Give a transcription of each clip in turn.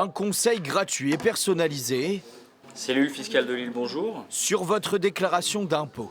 Un conseil gratuit et personnalisé Cellule fiscale de Lille, bonjour. sur votre déclaration d'impôt.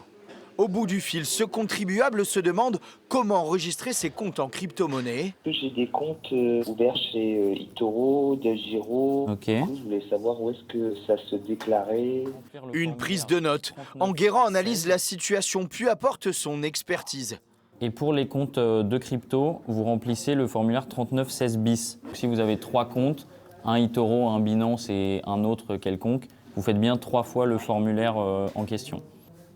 Au bout du fil, ce contribuable se demande comment enregistrer ses comptes en crypto-monnaie. J'ai des comptes ouverts chez eToro, DelGiro. Ok. Du coup, je voulais savoir où est-ce que ça se déclarait. Une prise de notes. Enguerrand analyse la situation puis apporte son expertise. Et pour les comptes de crypto, vous remplissez le formulaire 3916 bis. Si vous avez 3 comptes, un eToro, un Binance et un autre quelconque, vous faites bien 3 fois le formulaire en question.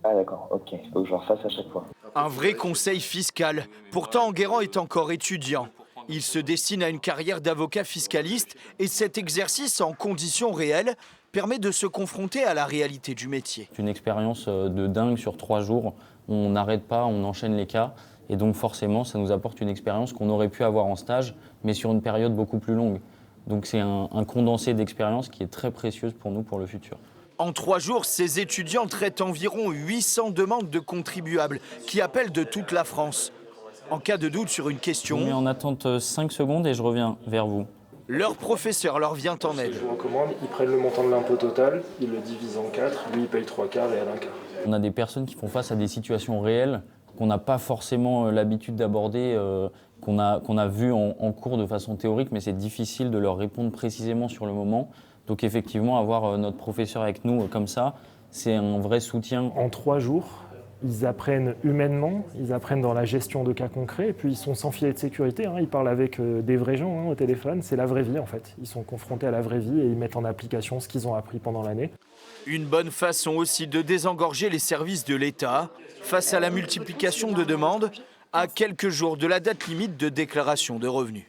Ah d'accord, ok. Faut que je refasse à chaque fois. Un vrai conseil fiscal. Pourtant, Enguerrand est encore étudiant. Il se destine à une carrière d'avocat fiscaliste et cet exercice en conditions réelles permet de se confronter à la réalité du métier. C'est une expérience de dingue sur 3 jours. On n'arrête pas, on enchaîne les cas. Et donc forcément, ça nous apporte une expérience qu'on aurait pu avoir en stage, mais sur une période beaucoup plus longue. Donc c'est un condensé d'expérience qui est très précieuse pour nous pour le futur. En 3 jours, ces étudiants traitent environ 800 demandes de contribuables qui appellent de toute la France. En cas de doute sur une Je vous mets question, en attente 5 secondes et je reviens vers vous. leur professeur leur vient en aide. Je vous recommande, ils prennent le montant de l'impôt total, ils le divisent en 4, lui il paye 3 quarts et elle 1 quart. On a des personnes qui font face à des situations réelles qu'on n'a pas forcément l'habitude d'aborder, qu'on a vues en cours de façon théorique, mais c'est difficile de leur répondre précisément sur le moment. Donc effectivement, avoir notre professeur avec nous comme ça, c'est un vrai soutien. En 3 jours, ils apprennent humainement, ils apprennent dans la gestion de cas concrets, et puis ils sont sans filet de sécurité, ils parlent avec des vrais gens au téléphone, c'est la vraie vie en fait. Ils sont confrontés à la vraie vie et ils mettent en application ce qu'ils ont appris pendant l'année. Une bonne façon aussi de désengorger les services de l'État face à la multiplication de demandes à quelques jours de la date limite de déclaration de revenus.